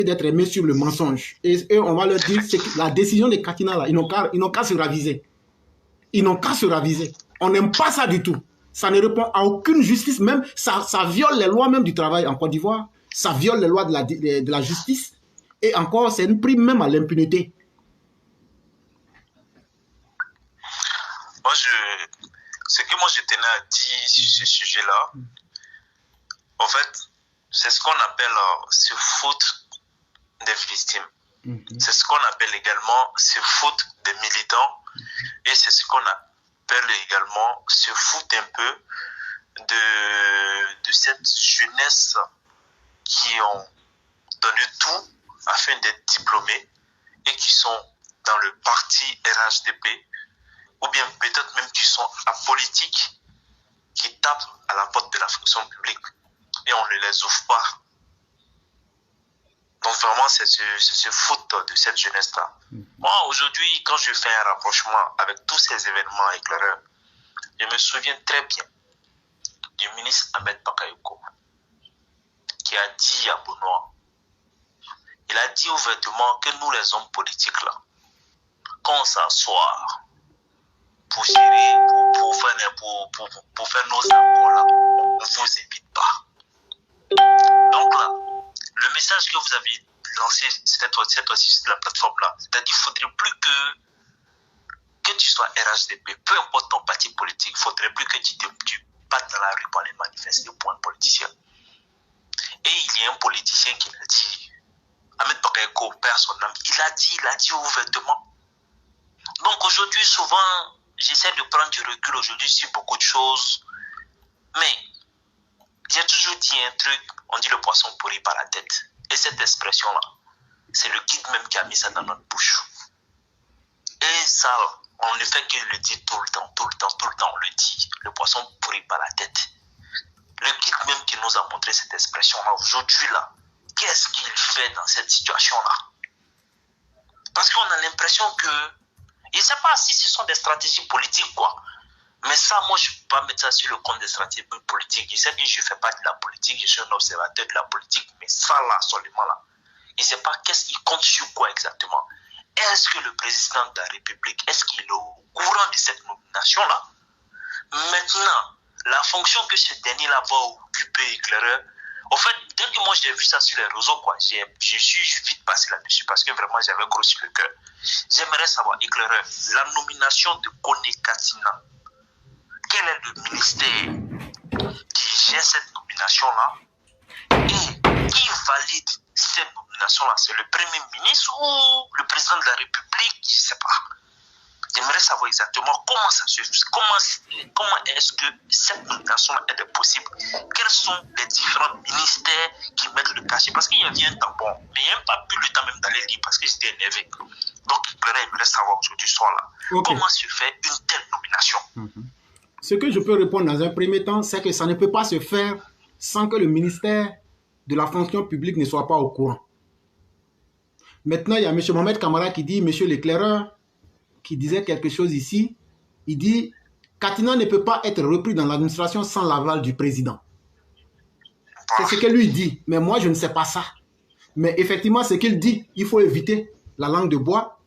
d'être aimés sur le mensonge. Et on va leur dire, c'est que la décision des Katina, là, ils n'ont qu'à se raviser. Ils n'ont qu'à se raviser. On n'aime pas ça du tout. Ça ne répond à aucune justice, même ça viole les lois même du travail en Côte d'Ivoire. Ça viole les lois de la justice. Et encore, c'est une prime même à l'impunité. Ce que moi je tenais à dire sur ce sujet-là, en fait, c'est ce qu'on appelle ce faute des victimes. C'est ce qu'on appelle également ce faute des militants. Et c'est ce qu'on appelle également se foutre un peu de cette jeunesse qui ont donné tout afin d'être diplômés et qui sont dans le parti RHDP, ou bien peut-être même qui sont apolitiques, qui tapent à la porte de la fonction publique et on ne les ouvre pas. Donc vraiment, c'est ce faute de cette jeunesse-là. Moi, aujourd'hui, quand je fais un rapprochement avec tous ces événements éclaireurs, je me souviens très bien du ministre Ahmed Bakayoko qui a dit à Benoît, il a dit ouvertement que nous, les hommes politiques, là, quand on s'assoit pour gérer, pour faire nos accords, là, on ne vous évite pas. Donc là, le message que vous avez lancé cette fois-ci sur la plateforme-là, c'est-à-dire qu'il ne faudrait plus que tu sois RHDP, peu importe ton parti politique, il ne faudrait plus que tu battes dans la rue pour aller manifester pour un politicien. Et il y a un politicien qui l'a dit, Ahmed Bakayoko, perd son âme, il a dit ouvertement. Donc aujourd'hui, souvent, j'essaie de prendre du recul aujourd'hui sur beaucoup de choses, mais j'ai toujours dit un truc, on dit le poisson pourri par la tête. Et cette expression-là, c'est le guide même qui a mis ça dans notre bouche. Et ça, on ne fait que le dire tout le temps, on le dit. Le poisson pourri par la tête. Le guide même qui nous a montré cette expression-là, aujourd'hui, là, qu'est-ce qu'il fait dans cette situation-là? Parce qu'on a l'impression que, je ne sais pas si ce sont des stratégies politiques, quoi. Mais ça, moi, je ne peux pas mettre ça sur le compte des stratégies politiques. Je sais que je ne fais pas de la politique, je suis un observateur de la politique, mais ça, là, seulement là, je ne sais pas qu'est-ce qu'il compte sur quoi exactement. Est-ce que le président de la République, est-ce qu'il est au courant de cette nomination-là? Maintenant, la fonction que ce dernier-là va occuper, éclaireur, en fait, dès que moi j'ai vu ça sur les réseaux, quoi, je suis vite passé là-dessus parce que vraiment j'avais gros sur le cœur. J'aimerais savoir, éclaireur, la nomination de Koné Katina, quel est le ministère qui gère cette nomination-là et qui valide cette nomination-là? C'est le Premier ministre ou le président de la République? Je ne sais pas. J'aimerais savoir exactement comment ça se fait, comment est-ce que cette nomination est possible. Quels sont les différents ministères qui mettent le cachet? Parce qu'il y avait un tampon, mais il n'y a même pas eu le temps même d'aller lire parce que j'étais énervé. Donc, j'aimerais savoir aujourd'hui soir là, comment se fait une telle nomination. Ce que je peux répondre dans un premier temps, c'est que ça ne peut pas se faire sans que le ministère de la fonction publique ne soit pas au courant. Maintenant, il y a M. Mohamed Kamara qui dit, M. l'éclaireur, qui disait quelque chose ici, il dit, Katina ne peut pas être repris dans l'administration sans l'aval du président. C'est ce que lui dit, mais moi je ne sais pas ça. Mais effectivement, ce qu'il dit, il faut éviter la langue de bois.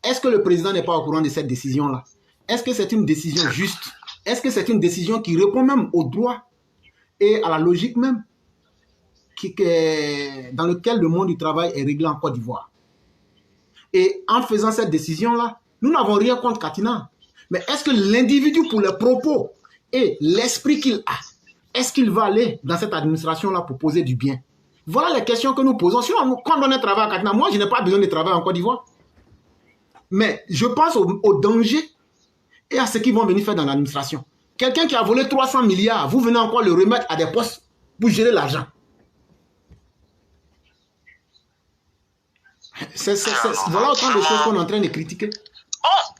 Est-ce que le président n'est pas au courant de cette décision-là? Est-ce que c'est une décision juste? Est-ce que c'est une décision qui répond même au droit et à la logique même dans lequel le monde du travail est réglé en Côte d'Ivoire? Et en faisant cette décision-là, nous n'avons rien contre Katina. Mais est-ce que l'individu, pour les propos et l'esprit qu'il a, est-ce qu'il va aller dans cette administration-là pour poser du bien? Voilà les questions que nous posons. Sinon, quand on est travail à Katina, moi, je n'ai pas besoin de travailler en Côte d'Ivoire. Mais je pense au danger et à ce qu'ils vont venir faire dans l'administration. Quelqu'un qui a volé 300 milliards, vous venez encore le remettre à des postes pour gérer l'argent. Voilà autant de choses qu'on est en train de critiquer. Oh!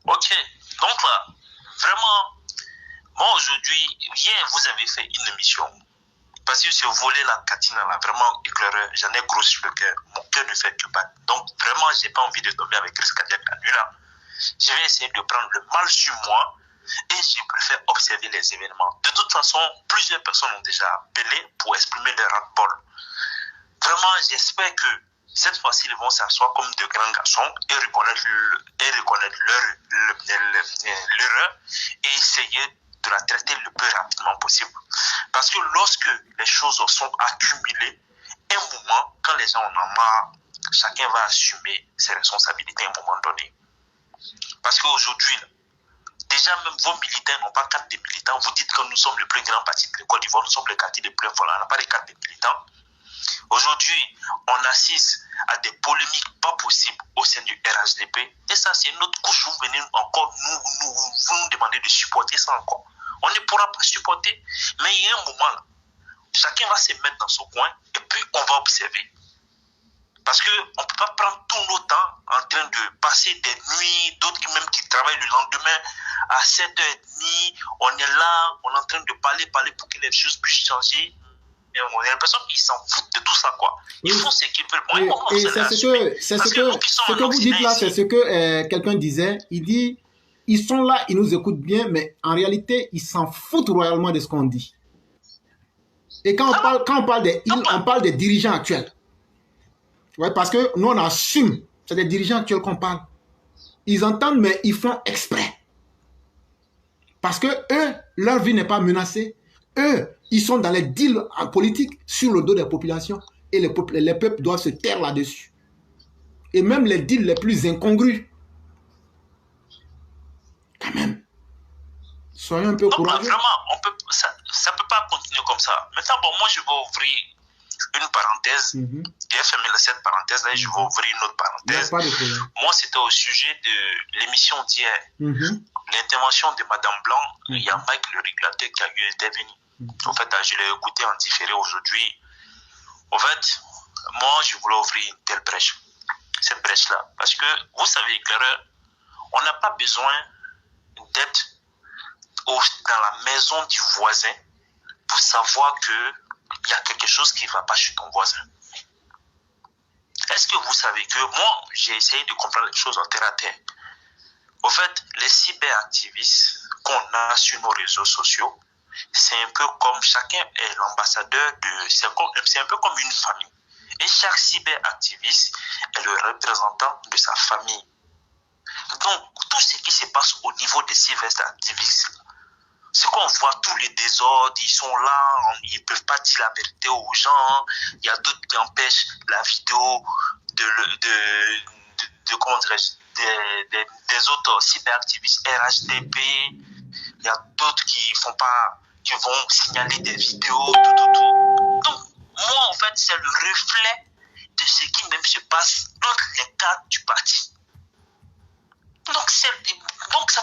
Ok, donc là, vraiment, moi aujourd'hui, hier vous avez fait une émission. Parce que ce volet là, Katina, là, vraiment éclaireur, j'en ai gros sur le cœur. Mon cœur ne fait que battre. Donc vraiment, j'ai pas envie de tomber avec risque cardiaque la nuit là. Je vais essayer de prendre le mal sur moi et je préfère observer les événements. De toute façon, plusieurs personnes ont déjà appelé pour exprimer leur ras-le-bol. vraiment, j'espère que cette fois-ci, ils vont s'asseoir comme de grands garçons et reconnaître l'erreur et essayer de la traiter le plus rapidement possible. Parce que lorsque les choses sont accumulées, un moment, quand les gens en ont marre, chacun va assumer ses responsabilités à un moment donné. Parce qu'aujourd'hui, déjà même vos militants n'ont pas carte de militants. Vous dites que nous sommes le plus grand parti de Côte d'Ivoire, nous sommes le quartier le plus important, on n'a pas de carte de militants. Aujourd'hui, on assiste à des polémiques pas possibles au sein du RHDP. Et ça, c'est une autre couche. Vous venez encore nous demander de supporter ça encore. On ne pourra pas supporter. Mais il y a un moment là, chacun va se mettre dans son coin et puis on va observer. Parce qu'on ne peut pas prendre tout notre temps en train de passer des nuits, d'autres même qui travaillent le lendemain à 7h30. On est là, on est en train de parler pour que les choses puissent changer. Il y a l'impression qu'ils s'en foutent de tout ça, quoi. Ils font ce qu'ils veulent. Moi, et c'est ce que vous dites là, c'est ce que quelqu'un disait. Il dit, ils sont là, ils nous écoutent bien, mais en réalité, ils s'en foutent royalement de ce qu'on dit. Et quand on parle des ils, on parle des dirigeants actuels. Ouais, parce que nous, on assume. C'est des dirigeants actuels qu'on parle. Ils entendent, mais ils font exprès. Parce que eux, leur vie n'est pas menacée. Eux, ils sont dans les deals en politique sur le dos des populations. Et les peuples doivent se taire là-dessus. Et même les deals les plus incongrus. Quand même. Soyons un peu courageux. Vraiment, ça ne peut pas continuer comme ça. Maintenant, bon, moi, je vais ouvrir une parenthèse. J'ai fermé cette parenthèse là et je vais ouvrir une autre parenthèse. Moi, c'était au sujet de l'émission d'hier. L'intervention de Madame Blanc. Il y a Mike le régulateur qui a eu intervenu. En fait, je l'ai écouté en différé aujourd'hui. En fait, moi, je voulais ouvrir une telle brèche. Cette brèche-là. Parce que, vous savez, éclaireur, on n'a pas besoin d'être dans la maison du voisin pour savoir qu'il y a quelque chose qui ne va pas chez ton voisin. Est-ce que vous savez que moi, j'ai essayé de comprendre les choses en terre à terre. Au fait, les cyberactivistes qu'on a sur nos réseaux sociaux, c'est un peu comme chacun est l'ambassadeur de... C'est un peu comme une famille. Et chaque cyberactiviste est le représentant de sa famille. Donc, tout ce qui se passe au niveau des cyberactivistes, c'est qu'on voit tous les désordres, ils sont là, ils ne peuvent pas dire la vérité aux gens. Il y a d'autres qui empêchent la vidéo comment dirais-je, des autres cyberactivistes RHDP. Il y a d'autres qui vont signaler des vidéos, tout. Donc, moi, en fait, c'est le reflet de ce qui même se passe entre les cadres du parti. Donc, ça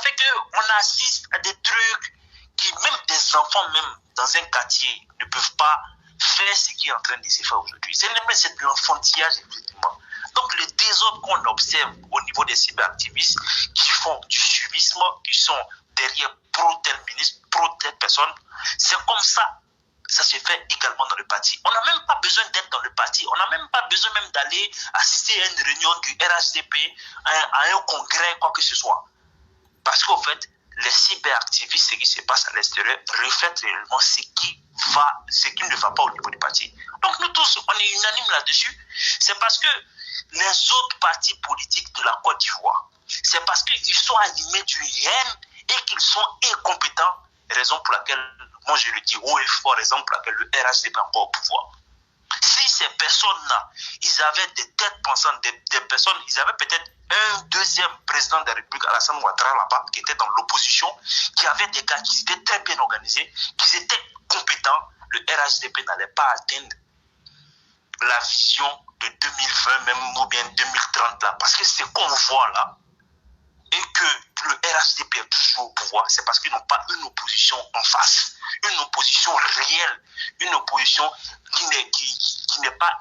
fait qu'on assiste à des trucs qui, même des enfants, même dans un quartier, ne peuvent pas faire ce qui est en train de se faire aujourd'hui. C'est de l'enfantillage, effectivement. Donc, le désordre qu'on observe au niveau des cyberactivistes qui font du suivisme, qui sont derrière pro-tel ministre, pro-telle personne, c'est comme ça. Ça se fait également dans le parti. On n'a même pas besoin d'être dans le parti. On n'a même pas besoin même d'aller assister à une réunion du RHDP, à un congrès, quoi que ce soit. Parce qu'en fait, les cyberactivistes, ce qui se passe à l'extérieur, reflètent réellement ce qui ne va pas au niveau du parti. Donc nous tous, on est unanimes là-dessus. C'est parce que les autres partis politiques de la Côte d'Ivoire, c'est parce qu'ils sont animés d'une haine et qu'ils sont incompétents. Raison pour laquelle, moi je le dis haut et fort, raison pour laquelle le RHDP est encore au pouvoir. Si ces personnes-là, ils avaient des têtes pensantes, des personnes, ils avaient peut-être un deuxième président de la République, Alassane Ouattara, là-bas, qui était dans l'opposition, qui avait des gars qui étaient très bien organisés, qui étaient compétents, le RHDP n'allait pas atteindre la vision de 2020, même ou bien 2030, là. Parce que ce qu'on voit là, et que le RHDP est toujours au pouvoir, c'est parce qu'ils n'ont pas une opposition en face, une opposition réelle, une opposition qui n'est pas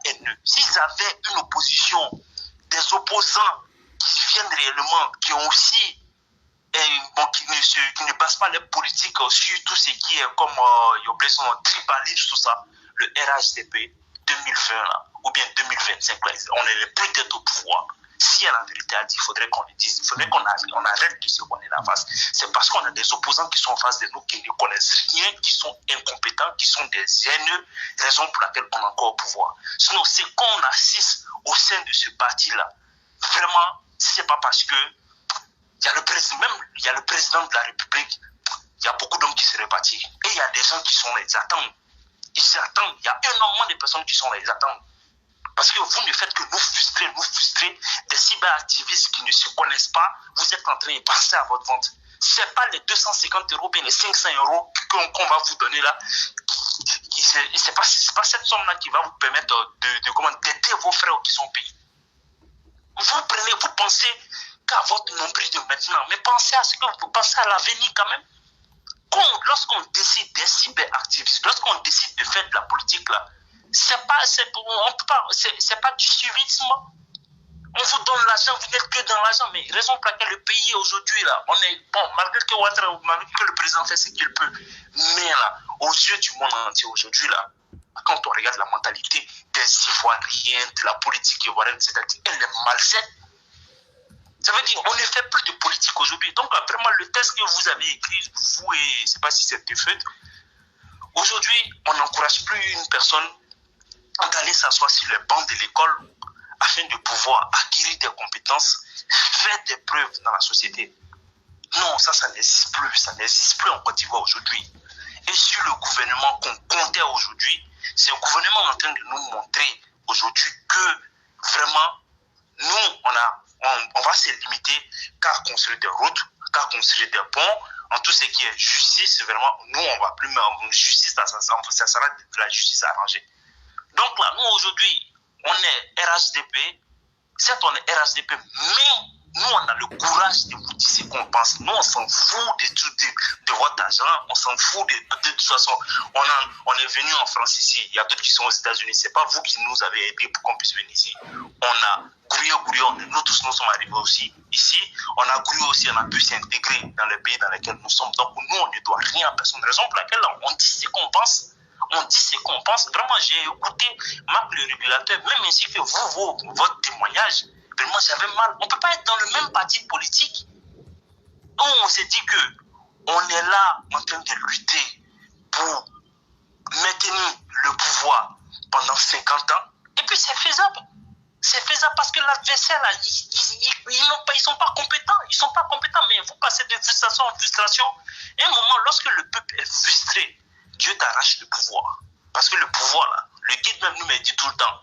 haineuse. S'ils avaient une opposition, des opposants qui viennent réellement, qui ont aussi, qui ne basent pas les politiques sur tout ce qui est comme tribalisme, tout ça, le RHDP 2020 là, ou bien 2025 là, on est les plus têtes au pouvoir. Si elle a la vérité à dire, il faudrait qu'on le dise. Il faudrait qu'on arrête de se bonner la face. C'est parce qu'on a des opposants qui sont en face de nous, qui ne connaissent rien, qui sont incompétents, qui sont des haineux, raison pour laquelle on est encore au pouvoir. Sinon, c'est qu'on assiste au sein de ce parti-là. Vraiment, c'est pas parce que il y a le président de la République, il y a beaucoup d'hommes qui se répartissent. Et il y a des gens qui sont là, ils attendent. Ils attendent. Il y a énormément de personnes qui sont là, ils attendent. Parce que vous ne faites que nous frustrer, des cyberactivistes qui ne se connaissent pas, vous êtes en train de penser à votre vente. Ce n'est pas les 250 €, bien les 500 € qu'on va vous donner là. Ce n'est pas cette somme-là qui va vous permettre d'aider vos frères qui sont payés. Vous pensez qu'à votre nombril de maintenant, mais pensez à ce que vous pensez à l'avenir quand même. Lorsqu'on décide des cyberactivistes, lorsqu'on décide de faire de la politique là, c'est pas du suivisme. On vous donne l'argent, vous n'êtes que dans l'argent. Mais raison pour laquelle le pays aujourd'hui là, on est bon, malgré que le président fait ce qu'il peut, mais là, aux yeux du monde entier aujourd'hui là, quand on regarde la mentalité des Ivoiriens, de la politique ivoirienne, c'est-à-dire elle est malsaine. Ça veut dire qu'on ne fait plus de politique aujourd'hui. Donc vraiment le texte que vous avez écrit, vous et je ne sais pas si c'est de fait, aujourd'hui on n'encourage plus une personne d'aller s'asseoir sur les bancs de l'école afin de pouvoir acquérir des compétences, faire des preuves dans la société. Non, ça n'existe plus. Ça n'existe plus en Côte d'Ivoire aujourd'hui. Et sur le gouvernement qu'on comptait aujourd'hui, c'est le gouvernement en train de nous montrer aujourd'hui que vraiment, nous, on va se limiter qu'à construire des routes, qu'à construire des ponts, en tout ce qui est justice, vraiment, nous, on ne va plus, mais justice, ça sera de la justice arrangée. Donc là, nous aujourd'hui, on est RHDP, certes on est RHDP, mais nous on a le courage de vous dire ce qu'on pense. Nous on s'en fout de votre argent, on s'en fout de toute façon. On est venu en France ici, il y a d'autres qui sont aux États-Unis, c'est pas vous qui nous avez aidés pour qu'on puisse venir ici. On a grouillé, nous tous nous sommes arrivés aussi ici, on a grouillé aussi, on a pu s'intégrer dans les pays dans lesquels nous sommes. Donc nous on ne doit rien à personne. Raison pour laquelle on dit ce qu'on pense. On dit ce qu'on pense. Vraiment, j'ai écouté Marc le régulateur, même ainsi que votre témoignage. Vraiment, j'avais mal. On ne peut pas être dans le même parti politique. Donc, on s'est dit que on est là en train de lutter pour maintenir le pouvoir pendant 50 ans. Et puis, c'est faisable. C'est faisable parce que l'adversaire, là, ils sont pas compétents. Ils sont pas compétents, mais vous passez de frustration en frustration. Et à un moment, lorsque le peuple est frustré, Dieu t'arrache le pouvoir. Parce que le pouvoir, là, le guide même nous me dit tout le temps.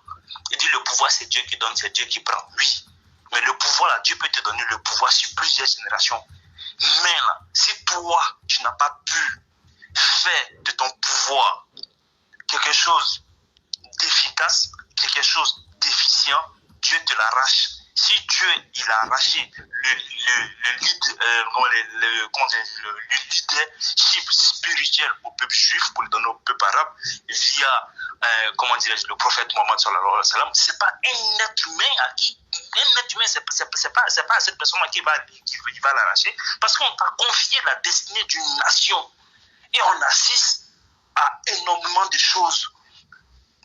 Il dit le pouvoir, c'est Dieu qui donne, c'est Dieu qui prend. Oui. Mais le pouvoir, là, Dieu peut te donner le pouvoir sur plusieurs générations. Mais là, si toi, tu n'as pas pu faire de ton pouvoir quelque chose d'efficace, quelque chose d'efficient, Dieu te l'arrache. Si Dieu, il a arraché le leadership spirituel au peuple juif pour le donner au peuple arabe via, le prophète Mohammed sallallahu alayhi wa sallam, c'est pas un être humain à qui, un être humain, c'est pas à cette personne qui va l'arracher, parce qu'on t'a confié la destinée d'une nation et on assiste à énormément de choses,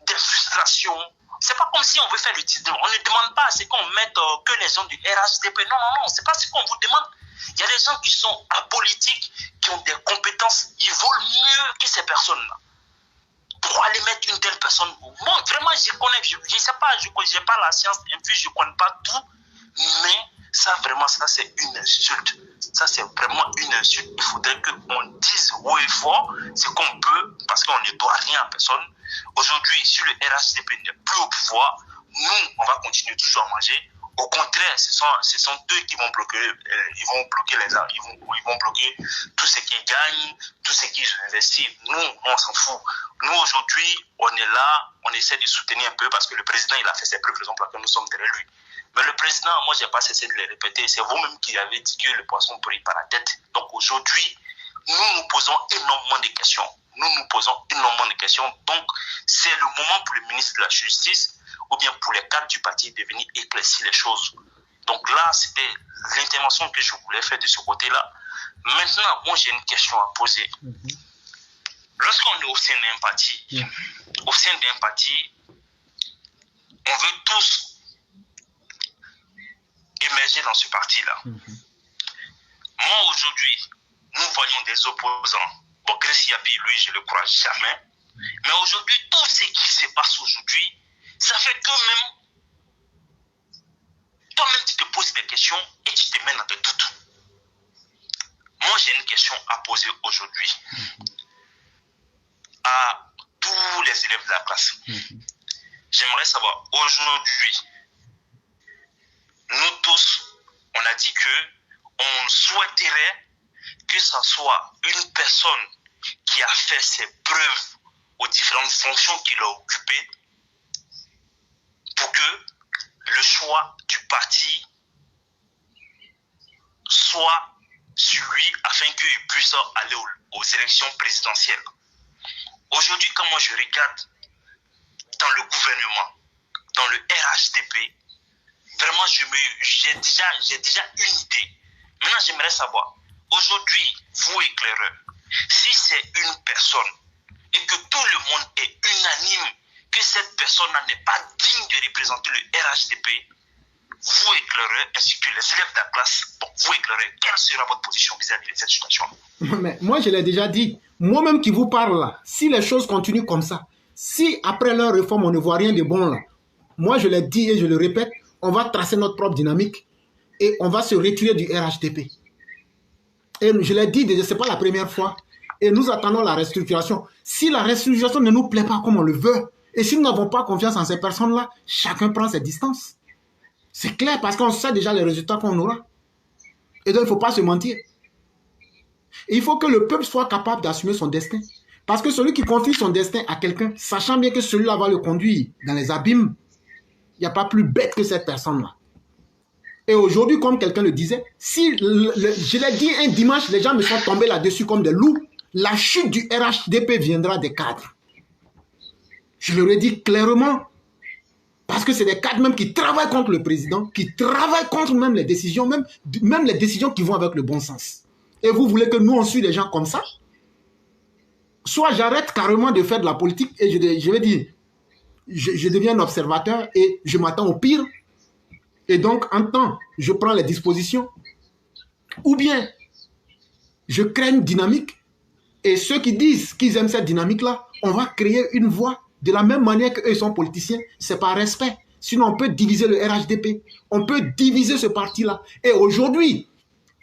des frustrations. C'est pas comme si on veut faire le titre. On ne demande pas à ce qu'on mette que les gens du RHDP. Non, c'est pas ce qu'on vous demande. Il y a des gens qui sont apolitiques, qui ont des compétences, ils volent mieux que ces personnes-là. Pourquoi aller mettre une telle personne? Bon, vraiment, je connais, je sais pas, je n'ai pas la science infuse, je ne connais pas tout, mais ça, vraiment, ça, c'est une insulte. Ça, c'est vraiment une insulte. Il faudrait qu'on dise haut et fort ce qu'on peut, parce qu'on ne doit rien à personne. Aujourd'hui, si le RHDP n'est plus au pouvoir, nous, on va continuer toujours à manger. Au contraire, ce sont eux qui vont bloquer, ils vont bloquer tout ce qu'ils gagnent, tout ce qu'ils investissent. Nous, on s'en fout. Nous, aujourd'hui, on est là, on essaie de soutenir un peu parce que le président, il a fait ses preuves, raison pour laquelle nous sommes derrière lui. Mais le président, moi, je n'ai pas cessé de le répéter, c'est vous-même qui avez dit que le poisson brille par la tête. Donc aujourd'hui, nous posons énormément de questions. Donc, c'est le moment pour le ministre de la Justice ou bien pour les cadres du parti de venir éclaircir les choses. Donc là, c'était l'intervention que je voulais faire de ce côté-là. Maintenant, moi, j'ai une question à poser. Lorsqu'on est au sein d'un parti, on veut tous émerger dans ce parti-là. Moi, aujourd'hui, nous voyons des opposants. Bon, Chris Yapi, lui, je ne le crois jamais. Mais aujourd'hui, tout ce qui se passe aujourd'hui, ça fait que même, toi-même, tu te poses des questions et tu te mets dans des doutes. Moi, j'ai une question à poser aujourd'hui à tous les élèves de la classe. J'aimerais savoir, aujourd'hui, nous tous, on a dit que on souhaiterait que ce soit une personne qui a fait ses preuves aux différentes fonctions qu'il a occupées pour que le choix du parti soit sur lui afin qu'il puisse aller aux élections présidentielles. Aujourd'hui, quand moi je regarde dans le gouvernement, dans le RHDP, vraiment j'ai déjà une idée. Maintenant, j'aimerais savoir, aujourd'hui, vous éclaireurs, si c'est une personne et que tout le monde est unanime que cette personne n'est pas digne de représenter le RHDP, vous éclaireurs ainsi que les élèves de la classe, bon, vous éclaireurs, quelle sera votre position vis-à-vis de cette situation? Mais moi, je l'ai déjà dit, moi-même qui vous parle là, si les choses continuent comme ça, si après leur réforme, on ne voit rien de bon là, moi je l'ai dit et je le répète, on va tracer notre propre dynamique et on va se retirer du RHDP. Et je l'ai dit déjà, ce n'est pas la première fois. Et nous attendons la restructuration. Si la restructuration ne nous plaît pas comme on le veut, et si nous n'avons pas confiance en ces personnes-là, chacun prend ses distances. C'est clair parce qu'on sait déjà les résultats qu'on aura. Et donc, il ne faut pas se mentir. Et il faut que le peuple soit capable d'assumer son destin. Parce que celui qui confie son destin à quelqu'un, sachant bien que celui-là va le conduire dans les abîmes, il n'y a pas plus bête que cette personne-là. Et aujourd'hui, comme quelqu'un le disait, si je l'ai dit un dimanche, les gens me sont tombés là-dessus comme des loups, la chute du RHDP viendra des cadres. Je leur ai dit clairement, parce que c'est des cadres même qui travaillent contre le président, qui travaillent contre même les décisions, même les décisions qui vont avec le bon sens. Et vous voulez que nous, on suit les gens comme ça? Soit j'arrête carrément de faire de la politique et je vais dire, je deviens un observateur et je m'attends au pire. Et donc, en temps, je prends les dispositions. Ou bien, je crée une dynamique. Et ceux qui disent qu'ils aiment cette dynamique-là, on va créer une voie. De la même manière qu'eux sont politiciens, c'est par respect. Sinon, on peut diviser le RHDP. On peut diviser ce parti-là. Et aujourd'hui,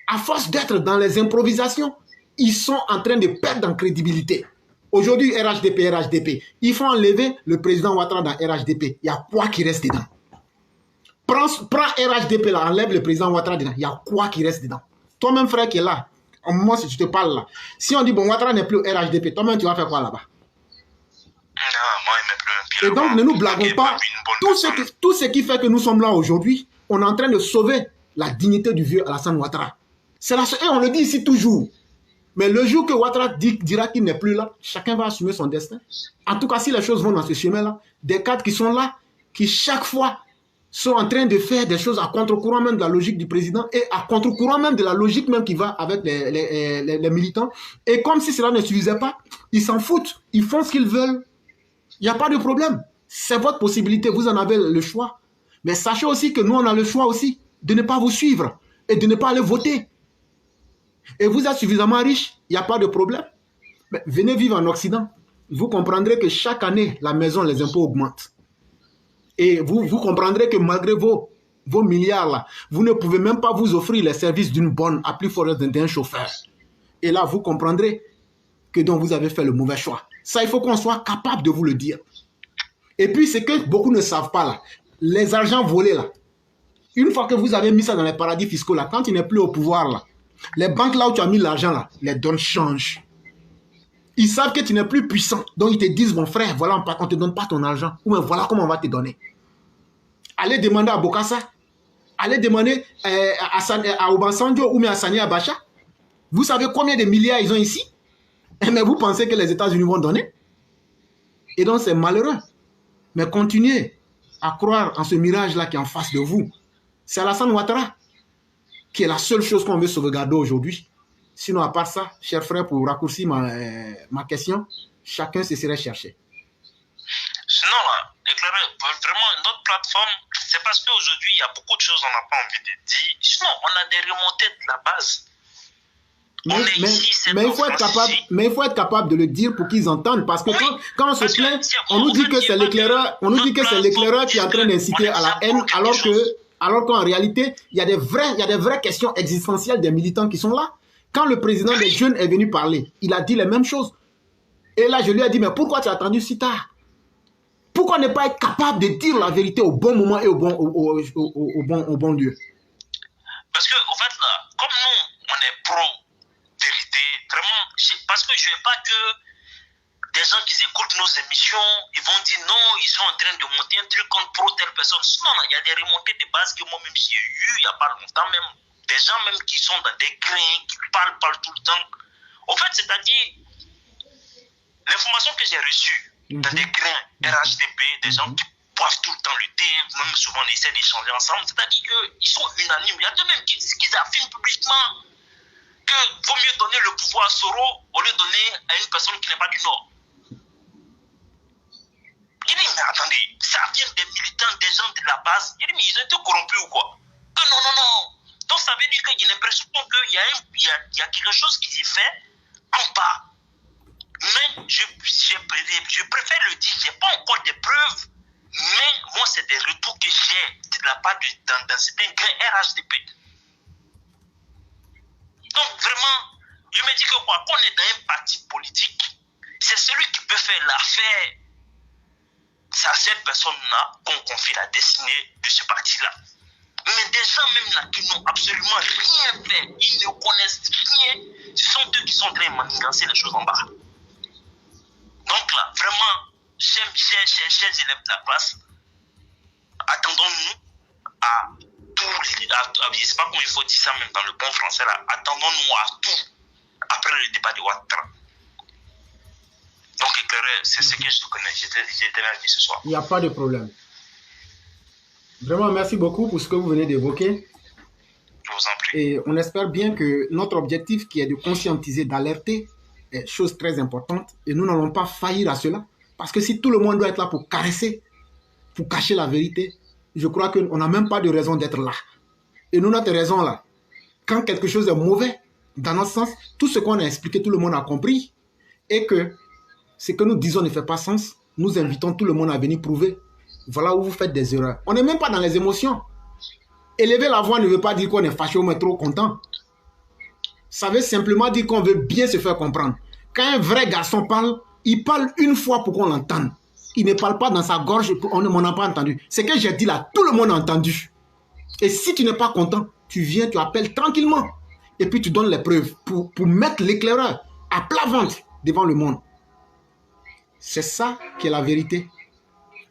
à force d'être dans les improvisations, ils sont en train de perdre en crédibilité. Aujourd'hui, RHDP, il faut enlever le président Ouattara dans RHDP. Il y a quoi qui reste dedans? Prends RHDP là, enlève le président Ouattara dedans. Il y a quoi qui reste dedans? Toi-même, frère qui est là, moi, si tu te parles là, si on dit, bon, Ouattara n'est plus au RHDP, toi-même, tu vas faire quoi là-bas? Et donc, ne nous blaguons pas. Tout ce qui fait que nous sommes là aujourd'hui, on est en train de sauver la dignité du vieux Alassane Ouattara. Et on le dit ici toujours. Mais le jour que Ouattara dira qu'il n'est plus là, chacun va assumer son destin. En tout cas, si les choses vont dans ce chemin-là, des cadres qui sont là, qui chaque fois sont en train de faire des choses à contre-courant même de la logique du président et à contre-courant même de la logique même qui va avec les militants. Et comme si cela ne suffisait pas, ils s'en foutent. Ils font ce qu'ils veulent. Il n'y a pas de problème. C'est votre possibilité. Vous en avez le choix. Mais sachez aussi que nous, on a le choix aussi de ne pas vous suivre et de ne pas aller voter. Et vous êtes suffisamment riche, il n'y a pas de problème. Mais venez vivre en Occident. Vous comprendrez que chaque année, la maison, les impôts augmentent. Et vous comprendrez que malgré vos milliards là, vous ne pouvez même pas vous offrir les services d'une bonne, à plus forte d'un chauffeur. Et là, vous comprendrez que donc vous avez fait le mauvais choix. Ça, il faut qu'on soit capable de vous le dire. Et puis, c'est que beaucoup ne savent pas là. Les argents volés là, une fois que vous avez mis ça dans les paradis fiscaux là, quand il n'est plus au pouvoir là, les banques là où tu as mis l'argent là, les donnes changent. Ils savent que tu n'es plus puissant. Donc ils te disent, mon frère, voilà, on ne te donne pas ton argent. Ou bien voilà comment on va te donner. Allez demander à Bokassa. Allez demander à Obasanjo ou bien à Sani Abacha. Vous savez combien de milliards ils ont ici? Mais vous pensez que les États-Unis vont donner? Et donc c'est malheureux. Mais continuez à croire en ce mirage-là qui est en face de vous. C'est Alassane Ouattara qui est la seule chose qu'on veut sauvegarder aujourd'hui. Sinon, à part ça, chers frères, pour raccourcir ma question, chacun se serait cherché. Sinon, là, éclaireur, vraiment, notre plateforme, c'est parce qu'aujourd'hui, il y a beaucoup de choses qu'on n'a pas envie de dire. Sinon, on a des remontées de la base. Mais il faut être capable de le dire pour qu'ils entendent. Parce que quand on se plaint, on nous dit que c'est l'éclaireur, qui est en train d'inciter à la haine, alors qu'en réalité, il y a des vraies questions existentielles des militants qui sont là. Quand le président des jeunes est venu parler, il a dit les mêmes choses. Et là, je lui ai dit, mais pourquoi tu as attendu si tard? Pourquoi ne pas être capable de dire la vérité au bon moment et au bon lieu? Parce que, en fait, là, comme nous, on est pro-vérité, vraiment, parce que je ne veux pas que des gens qui écoutent nos émissions, ils vont dire non, ils sont en train de monter un truc contre pro telle personne. Non, il y a des remontées de base que moi-même j'ai eu il n'y a pas longtemps, même des gens même qui sont dans des grains, qui parlent tout le temps. En fait, c'est-à-dire, l'information que j'ai reçue dans des grains RHDP, des gens qui boivent tout le temps le thé, même souvent on essaie d'échanger ensemble, c'est-à-dire qu'ils sont unanimes. Il y a deux mêmes qui affirment publiquement qu'il vaut mieux donner le pouvoir à Soro au lieu de donner à une personne qui n'est pas du Nord. Il dit, mais attendez, ça vient des militants, des gens de la base. Il dit, mais ils ont été corrompus ou quoi? Ah non, non, non. Donc ça veut dire qu'il y a l'impression qu'il y a quelque chose qui s'est fait en bas. Mais je préfère le dire, je n'ai pas encore des preuves, mais moi, c'est des retours que j'ai de la part dans certains grains RHDP. Donc, vraiment, je me dis que quoi, qu'on est dans un parti politique, c'est celui qui peut faire l'affaire. C'est à cette personne-là qu'on confie la destinée de ce parti-là. Mais des gens même là qui n'ont absolument rien fait, ils ne connaissent rien, ce sont eux qui sont en train de manigancer les choses en bas. Donc là, vraiment, chers élèves de la classe, attendons-nous à tout, je ne sais pas comment il faut dire ça même dans le bon français là, attendons-nous à tout après le débat de Ouattara. Donc éclaireur, c'est ce que je connais, j'étais là ce soir. Il n'y a pas de problème. Vraiment, merci beaucoup pour ce que vous venez d'évoquer. Je vous en prie. Et on espère bien que notre objectif qui est de conscientiser, d'alerter, est chose très importante. Et nous n'allons pas faillir à cela. Parce que si tout le monde doit être là pour caresser, pour cacher la vérité, je crois qu'on n'a même pas de raison d'être là. Et nous, notre raison là, quand quelque chose est mauvais, dans notre sens, tout ce qu'on a expliqué, tout le monde a compris. Et que ce que nous disons ne fait pas sens, nous invitons tout le monde à venir prouver. Voilà où vous faites des erreurs. On n'est même pas dans les émotions. Élever la voix ne veut pas dire qu'on est fâché ou est trop content. Ça veut simplement dire qu'on veut bien se faire comprendre. Quand un vrai garçon parle, il parle une fois pour qu'on l'entende. Il ne parle pas dans sa gorge, on ne m'en a pas entendu. Ce que j'ai dit là, tout le monde a entendu. Et si tu n'es pas content, tu viens, tu appelles tranquillement. Et puis tu donnes les preuves pour mettre l'éclaireur à plat ventre devant le monde. C'est ça qui est la vérité.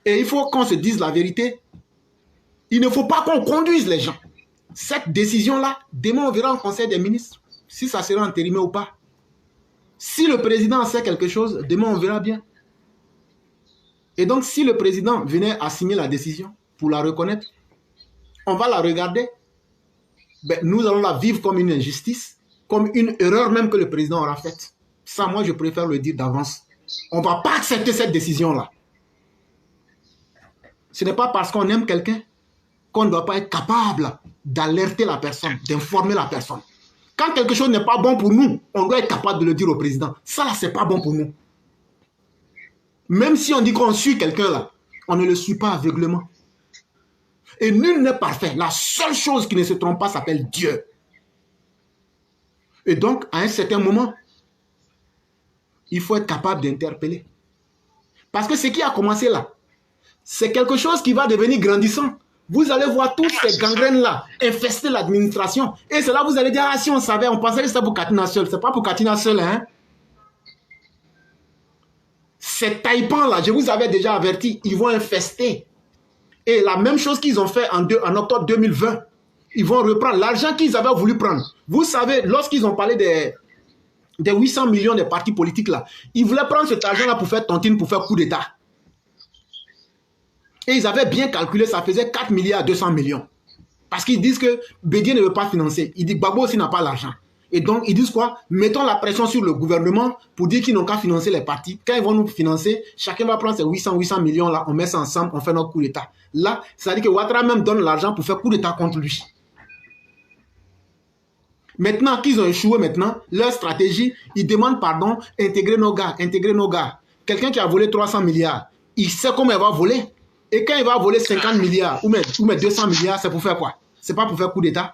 Et il faut qu'on se dise la vérité. Il ne faut pas qu'on conduise les gens. Cette décision-là, demain on verra en conseil des ministres si ça sera entérimé ou pas. Si le président sait quelque chose, demain on verra bien. Et donc si le président venait à signer la décision pour la reconnaître, on va la regarder. Ben, nous allons la vivre comme une injustice, comme une erreur même que le président aura faite. Ça, moi, je préfère le dire d'avance. On ne va pas accepter cette décision-là. Ce n'est pas parce qu'on aime quelqu'un qu'on ne doit pas être capable d'alerter la personne, d'informer la personne. Quand quelque chose n'est pas bon pour nous, on doit être capable de le dire au président. Ça, là, ce n'est pas bon pour nous. Même si on dit qu'on suit quelqu'un là, on ne le suit pas aveuglément. Et nul n'est parfait. La seule chose qui ne se trompe pas s'appelle Dieu. Et donc, à un certain moment, il faut être capable d'interpeller. Parce que ce qui a commencé là, c'est quelque chose qui va devenir grandissant. Vous allez voir toutes ces gangrènes-là infester l'administration. Et c'est là que vous allez dire, ah si on savait, on pensait que c'était pour Katina seul. C'est pas pour Katina seul, hein. Ces taïpans-là, je vous avais déjà averti, ils vont infester. Et la même chose qu'ils ont fait en octobre 2020, ils vont reprendre l'argent qu'ils avaient voulu prendre. Vous savez, lorsqu'ils ont parlé des 800 millions des partis politiques là, ils voulaient prendre cet argent-là pour faire tontine, pour faire coup d'État. Et ils avaient bien calculé, ça faisait 4 milliards 200 millions. Parce qu'ils disent que Bédié ne veut pas financer. Il dit Gbagbo aussi n'a pas l'argent. Et donc, ils disent quoi? Mettons la pression sur le gouvernement pour dire qu'ils n'ont qu'à financer les partis. Quand ils vont nous financer, chacun va prendre ses 800 millions là, on met ça ensemble, on fait notre coup d'État. Là, ça veut dire que Ouattara même donne l'argent pour faire coup d'État contre lui. Maintenant qu'ils ont échoué, maintenant, leur stratégie, ils demandent pardon, intégrer nos gars, intégrer nos gars. Quelqu'un qui a volé 300 milliards, il sait comment il va voler. Et quand il va voler 50 milliards ou même 200 milliards, c'est pour faire quoi? C'est pas pour faire coup d'État.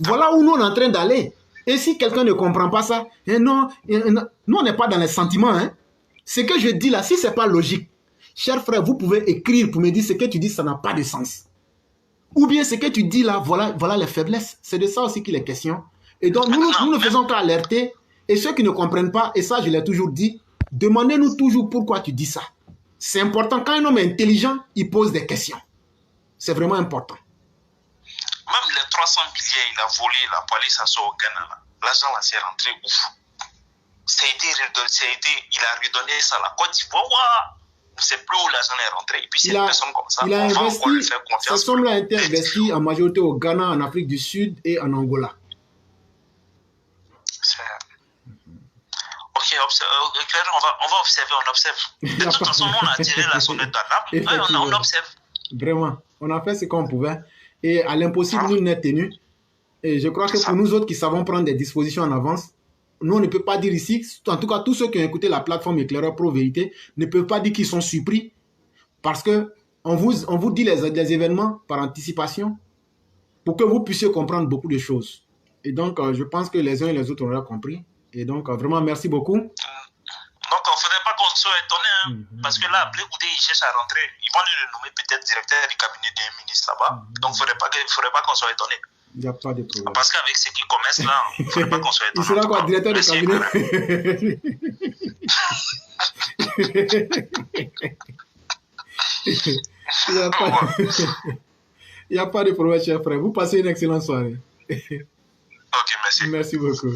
Voilà où nous on est en train d'aller. Et si quelqu'un ne comprend pas ça, non, nous on n'est pas dans les sentiments. Hein. Ce que je dis là, si c'est pas logique, cher frère, vous pouvez écrire pour me dire ce que tu dis, ça n'a pas de sens. Ou bien ce que tu dis là, voilà les faiblesses. C'est de ça aussi qu'il est question. Et donc nous ne faisons qu'alerter. Et ceux qui ne comprennent pas, et ça je l'ai toujours dit, demandez-nous toujours pourquoi tu dis ça. C'est important. Quand un homme est intelligent, il pose des questions. C'est vraiment important. Même les 300 milliards, il a volé la police à son Ghana. L'argent là, c'est rentré ouf. Il a redonné ça à la Côte d'Ivoire. On ne sait plus où l'argent est rentré. Et puis c'est une personne comme ça. Il a investi, ces sommes-là ont été investies en majorité au Ghana, en Afrique du Sud et en Angola. Ok, on va observer, on observe. De toute façon, on a tiré la sonnette d'alarme. On observe. Vraiment, on a fait ce qu'on pouvait. Et à l'impossible, nous n'est tenu. Et je crois que pour nous autres qui savons prendre des dispositions en avance, nous, on ne peut pas dire ici, en tout cas, tous ceux qui ont écouté la plateforme Éclaireur Pro Vérité ne peuvent pas dire qu'ils sont surpris parce que on vous dit les événements par anticipation pour que vous puissiez comprendre beaucoup de choses. Et donc, je pense que les uns et les autres auront compris. Et donc, vraiment, merci beaucoup. Donc, il ne faudrait pas qu'on soit étonné, hein, parce que là, Blé Goudé, il cherche à rentrer. Ils vont le nommer peut-être directeur du cabinet d'un ministre là-bas. Donc, il ne faudrait pas qu'on soit étonné. Il n'y a pas de problème. Parce qu'avec ce qui commence là, il ne faudrait pas qu'on soit étonné. Il sera quoi, directeur du cabinet? Il n'y a pas de problème, cher frère. Vous passez une excellente soirée. Ok, merci. Merci beaucoup.